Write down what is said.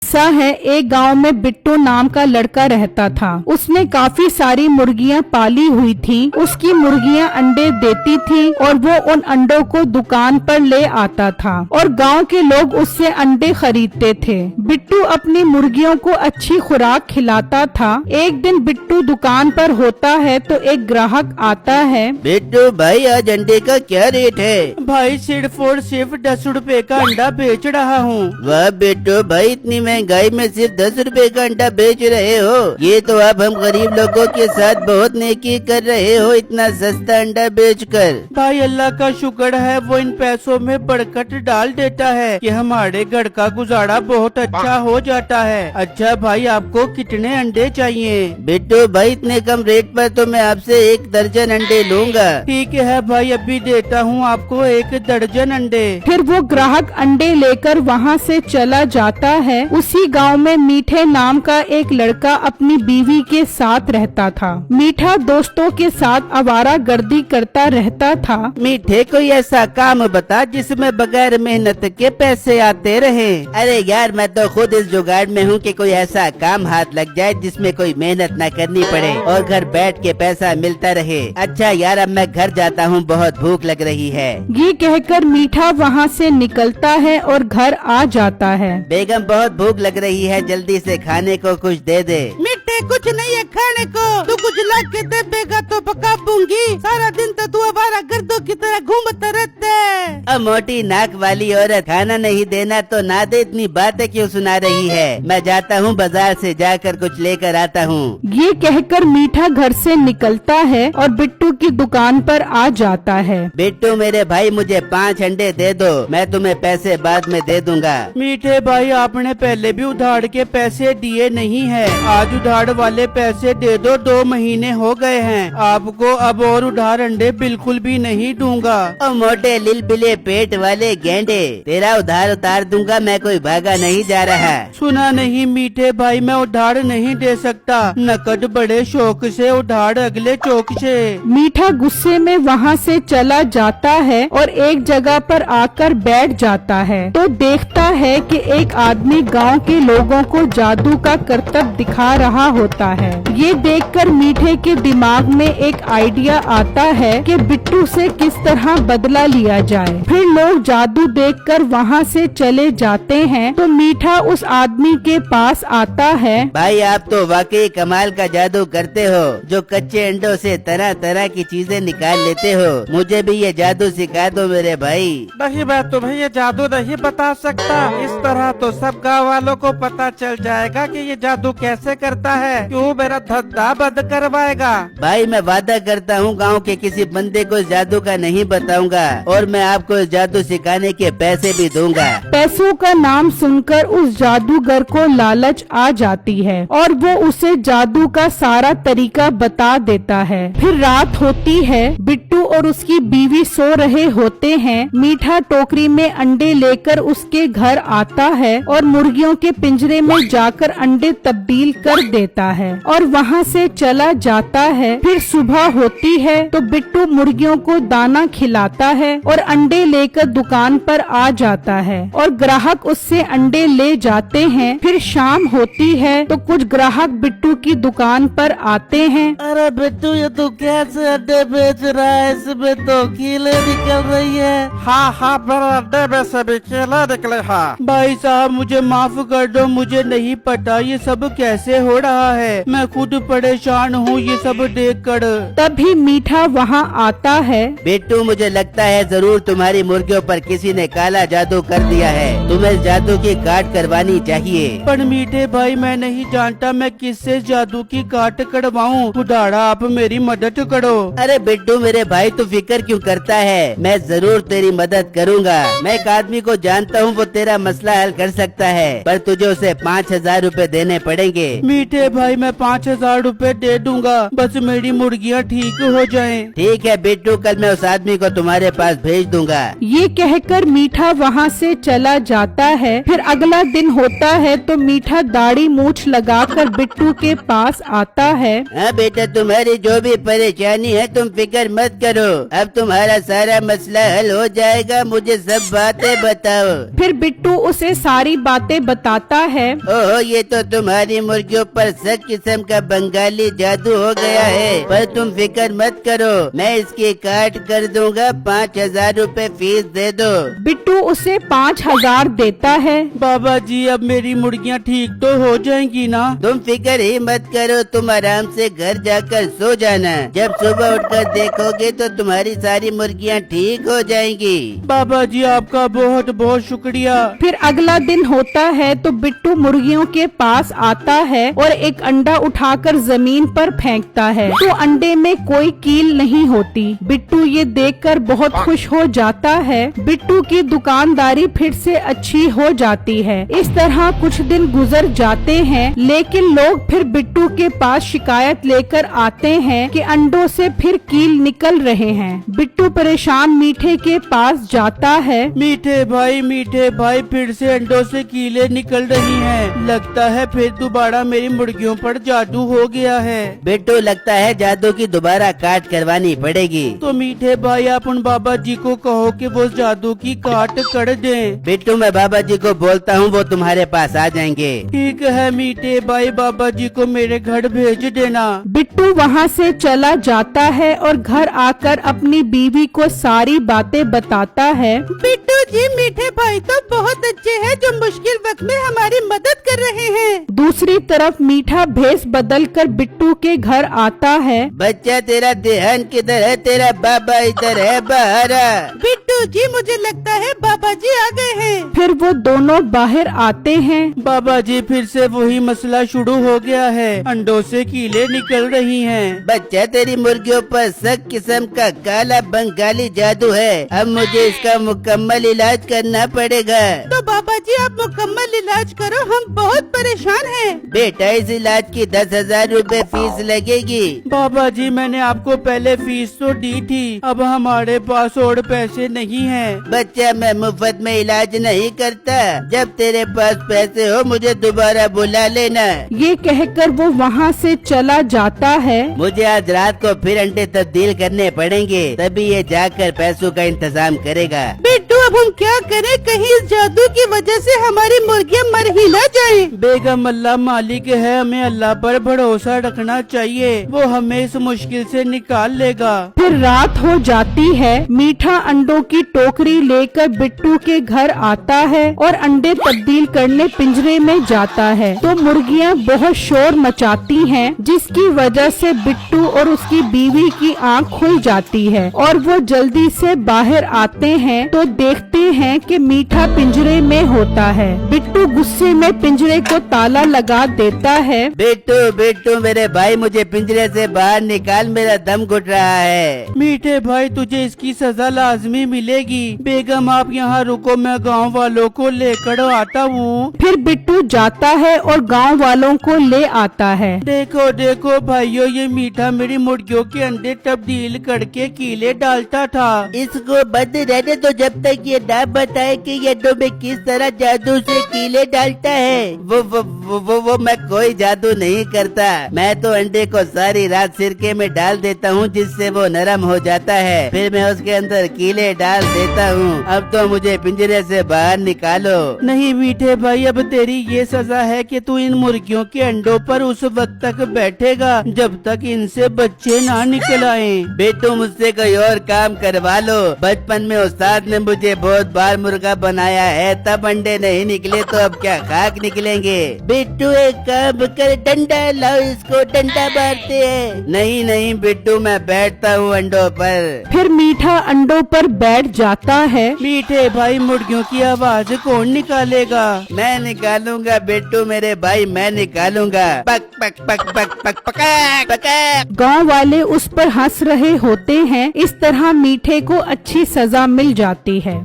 किस्सा है। एक गांव में बिट्टू नाम का लड़का रहता था। उसने काफी सारी मुर्गियां पाली हुई थी। उसकी मुर्गियां अंडे देती थी और वो उन अंडों को दुकान पर ले आता था और गांव के लोग उससे अंडे खरीदते थे। बिट्टू अपनी मुर्गियों को अच्छी खुराक खिलाता था। एक दिन बिट्टू दुकान पर होता है तो एक ग्राहक आता है। बिट्टू भाई, आज अंडे का क्या रेट है? भाई सिर्फ और सिर्फ 10 रुपए का अंडा बेच रहा हूँ। वाह बिट्टू भाई, इतनी महंगाई में सिर्फ 10 रुपए का अंडा बेच रहे हो। ये तो आप हम गरीब लोगों के साथ बहुत नेकी कर रहे हो, इतना सस्ता अंडा बेचकर। भाई अल्लाह का शुक्र है, वो इन पैसों में बरकत डाल देता है कि हमारे घर का गुजारा बहुत अच्छा हो जाता है। अच्छा भाई, आपको कितने अंडे चाहिए? बिट्टू भाई, इतने कम रेट पर तो मैं आपसे 1 दर्जन अंडे लूंगा। ठीक है भाई, अभी देता हूँ आपको 1 दर्जन अंडे। फिर वो ग्राहक अंडे लेकर वहाँ से चला जाता है। उसी गांव में मीठे नाम का एक लड़का अपनी बीवी के साथ रहता था। मीठा दोस्तों के साथ आवारागर्दी करता रहता था। मीठे, कोई ऐसा काम बता जिसमें बगैर मेहनत के पैसे आते रहे। अरे यार, मैं तो खुद इस जुगाड़ में हूँ कि कोई ऐसा काम हाथ लग जाए जिसमें कोई मेहनत न करनी पड़े और घर बैठ के पैसा मिलता रहे। अच्छा यार, अब मैं घर जाता हूँ, बहुत भूख लग रही है। ये कहकर मीठा वहाँ से निकलता है और घर आ जाता है। बेगम, बहुत भूख लग रही है, जल्दी से खाने को कुछ दे दे। मिट्टे, कुछ नहीं है खाने को, तू कुछ ला के दे देगा तो पका दूंगी। सारा दिन तो तू हमारा गर्दों की तरह घूमता रहता है। अब मोटी नाक वाली औरत, खाना नहीं देना तो ना दे, इतनी बातें क्यों सुना रही है? मैं जाता हूँ, बाजार से जाकर कुछ लेकर आता हूँ। ये कहकर मीठा घर से निकलता है और बिट्टू की दुकान पर आ जाता है। बिट्टू मेरे भाई, मुझे 5 अंडे दे दो, मैं तुम्हें पैसे बाद में दे दूंगा। मीठे भाई, आपने पहले भी उधार के पैसे दिए नहीं है, आज उधार वाले पैसे दे दो। 2 महीने हो गए हैं, आपको अब और उधार अंडे बिल्कुल भी नहीं दूंगा। ओ मोटे लिलबिले पेट वाले गेंडे, तेरा उधार उतार दूंगा, मैं कोई भागा नहीं जा रहा। सुना नहीं मीठे भाई, मैं उधार नहीं दे सकता, नकद बड़े शौक से, उधार अगले चौक से। मीठा गुस्से में वहाँ से चला जाता है और एक जगह पर आकर बैठ जाता है तो देखता है कि एक आदमी गांव के लोगों को जादू का करतब दिखा रहा होता है। ये देखकर मीठे के दिमाग में एक आइडिया आता है कि बिट्टू से किस तरह बदला लिया जाए। फिर लोग जादू देखकर वहाँ से चले जाते हैं तो मीठा उस आदमी के पास आता है। भाई, आप तो वाकई कमाल का जादू करते हो, जो कच्चे अंडों से तरह तरह की चीजें निकाल लेते हो। मुझे भी ये जादू सिखा दो मेरे भाई। नहीं, मैं तुम्हें ये जादू नहीं बता सकता। इस तरह तो सब गाँव वालों को पता चल जाएगा कि ये जादू कैसे करता है। क्यों मेरा धंधा बंद करवाएगा? भाई, मैं वादा करता हूँ गांव के किसी बंदे को इस जादू का नहीं बताऊंगा और मैं आपको इस जादू सिखाने के पैसे भी दूंगा। पैसों का नाम सुनकर उस जादूगर को लालच आ जाती है और वो उसे जादू का सारा तरीका बता देता है। फिर रात होती है, बिट्टू और उसकी बीवी सो रहे होते हैं। मीठा टोकरी में अंडे लेकर उसके घर आता है और मुर्गियों के पिंजरे में जाकर अंडे तब्दील कर देता है और वहाँ से चला जाता है। फिर सुबह होती है तो बिट्टू मुर्गियों को दाना खिलाता है और अंडे लेकर दुकान पर आ जाता है और ग्राहक उससे अंडे ले जाते हैं। फिर शाम होती है तो कुछ ग्राहक बिट्टू की दुकान पर आते हैं। अरे बिट्टू, ये तू कैसे अंडे बेच रहा है? इसमें तो कीले निकल रही है। हाँ, मेरे अंडे में से भी कीले निकले। हाँ भाई साहब, मुझे माफ कर दो, मुझे नहीं पता ये सब कैसे हो रहा है। मैं खुद परेशान हूँ ये सब देख कर। तभी मीठा वहाँ आता है। बिट्टू, मुझे लगता है जरूर तुम्हारी मुर्गियों पर किसी ने काला जादू कर दिया है, तुम्हें इस जादू की काट करवानी चाहिए। पर मीठे भाई, मैं नहीं जानता मैं किससे जादू की काट करवाऊँ। खुदारा, आप मेरी मदद करो। अरे बिट्टू मेरे भाई, तू फिक्र क्यों करता है, मैं जरूर तेरी मदद करूंगा। मैं एक आदमी को जानता हूँ, वो तेरा मसला हल कर सकता है, पर तुझे उसे 5000 रुपए देने पड़ेंगे। मीठे मीठे भाई मैं 5,000 रुपए दे दूंगा, बस मेरी मुर्गियाँ ठीक हो जाएं। ठीक है बिट्टू, कल मैं उस आदमी को तुम्हारे पास भेज दूंगा। ये कहकर मीठा वहाँ से चला जाता है। फिर अगला दिन होता है तो मीठा दाढ़ी मूछ लगाकर बिट्टू के पास आता है। हाँ बेटा, तुम्हारी जो भी परेशानी है तुम फिक्र मत करो, अब तुम्हारा सारा मसला हल हो जाएगा, मुझे सब बातें बताओ। फिर बिट्टू उसे सारी बातें बताता है। ओहो, ये तो तुम्हारी मुर्गियों पर सब किस्म का बंगाली जादू हो गया है, पर तुम फिक्र मत करो, मैं इसकी काट कर दूंगा, 5,000 रुपए फीस दे दो। बिट्टू उसे 5,000 देता है। बाबा जी अब मेरी मुर्गियाँ ठीक तो हो जाएंगी ना? तुम फिक्र ही मत करो, तुम आराम से घर जाकर सो जाना, जब सुबह उठकर देखोगे तो तुम्हारी सारी मुर्गियाँ ठीक हो जाएंगी। बाबा जी आपका बहुत बहुत शुक्रिया। फिर अगला दिन होता है तो बिट्टू मुर्गियों के पास आता है और एक अंडा उठाकर जमीन पर फेंकता है तो अंडे में कोई कील नहीं होती। बिट्टू ये देखकर बहुत खुश हो जाता है। बिट्टू की दुकानदारी फिर से अच्छी हो जाती है। इस तरह कुछ दिन गुजर जाते हैं, लेकिन लोग फिर बिट्टू के पास शिकायत लेकर आते हैं कि अंडों से फिर कील निकल रहे हैं। बिट्टू परेशान मीठे के पास जाता है। मीठे भाई फिर से अंडों से कीले निकल रही हैं। लगता है फिर दोबारा मेरी मुर्गियों पर जादू हो गया है। बिट्टू, लगता है जादू की दोबारा काट करवानी पड़ेगी। तो मीठे भाई आप उन बाबा जी को कहो कि वो जादू की काट कर दें। बिट्टू, मैं बाबा जी को बोलता हूँ, वो तुम्हारे पास आ जाएंगे। ठीक है मीठे भाई, बाबा जी को मेरे घर भेज देना। बिट्टू वहाँ से चला जाता है और घर आकर अपनी बीवी को सारी बातें बताता है। बिट्टू जी मीठे भाई तो बहुत अच्छे हैं जो मुश्किल वक्त में हमारी मदद कर रहे हैं। दूसरी तरफ मीठा भेस बदलकर बिट्टू के घर आता है। बच्चा, तेरा ध्यान किधर है? तेरा बाबा इधर है, बाहर आ। बिट्टू जी मुझे लगता है बाबा जी आ गए हैं। फिर वो दोनों बाहर आते हैं। बाबा जी फिर से वही मसला शुरू हो गया है, अंडों से कीले निकल रही हैं। बच्चा, तेरी मुर्गियों पर सब किस्म का काला बंगाली जादू है, अब मुझे इसका मुकम्मल इलाज करना पड़ेगा। तो बाबा जी आप मुकम्मल इलाज करो, हम बहुत परेशान हैं। बेटा, इस इलाज की 10,000 रुपए फीस लगेगी। बाबा जी मैंने आपको पहले फीस तो दी थी, अब हमारे पास और पैसे नहीं हैं। बच्चा, मैं मुफ्त में इलाज नहीं करता, जब तेरे पास पैसे हो मुझे दोबारा बुला लेना। ये कहकर वो वहाँ से चला जाता है। मुझे आज रात को फिर अंडे तब्दील करने पड़ेंगे, तभी ये जाकर पैसों का इंतजाम करेगा। बिट्टू अब हम क्या करें, कहीं इस जादू की वजह से हमारी मुर्गियाँ मर ही न जाए। बेगम अल्लाह मालिक है, हमें अल्लाह पर भरोसा रखना चाहिए, वो हमें इस मुश्किल से निकाल लेगा। फिर रात हो जाती है। मीठा अंडों की टोकरी लेकर बिट्टू के घर आता है और अंडे तब्दील करने पिंजरे में जाता है तो मुर्गियाँ बहुत शोर मचाती हैं, जिसकी वजह से बिट्टू और उसकी बीवी की आंख खुल जाती है और वो जल्दी से बाहर आते हैं तो देखते हैं कि मीठा पिंजरे में होता है। बिट्टू गुस्से में पिंजरे को ताला लगा देता है। बिट्टू मेरे भाई, मुझे पिंजरे से बाहर निकाल, मेरा दम घुट रहा है। मीठे भाई तुझे इसकी सजा लाजमी मिलेगी। बेगम आप यहाँ रुको, मैं गांव वालों को लेकर आता हूँ। फिर बिट्टू जाता है और गांव वालों को ले आता है। देखो देखो भाइयों, ये मीठा मेरी मुर्गियों के अंडे तब्दील करके कीले डालता था। इसको बंद रहने तो जब तक ये ना बताए कि ये अंडों में किस तरह जादू से कीले डालता है। वो मैं कोई जादू नहीं करता, मैं तो अंडे को सारी रात सिरके में डाल देता हूँ जिससे वो नरम हो जाता है, फिर मैं उसके अंदर कीले डाल देता हूँ। अब तो मुझे पिंजरे से बाहर निकालो। नहीं मीठे भाई, अब तेरी ये सजा है कि तू इन मुर्गियों के अंडों पर उस वक्त तक बैठेगा जब तक इनसे बच्चे ना निकल आए। बेटू, मुझसे कोई और काम करवा लो, बचपन में उस्ताद ने मुझे बहुत बार मुर्गा बनाया है, तब अंडे नहीं निकले तो अब क्या खाक निकलेंगे। बिट्टू, एक काम कर, डंडा लाओ, इसको डंडा मारते हैं। नहीं बिट्टू, मैं बैठता हूँ अंडों पर। फिर मीठा अंडों पर बैठ जाता है। मीठे भाई मुर्गियों की आवाज कौन निकालेगा? मैं निकालूंगा बिट्टू मेरे भाई, मैं निकालूंगा। पक पक पक पक पक पक पक। गांव वाले उस पर हंस रहे होते हैं। इस तरह मीठे को अच्छी सजा मिल जाती है।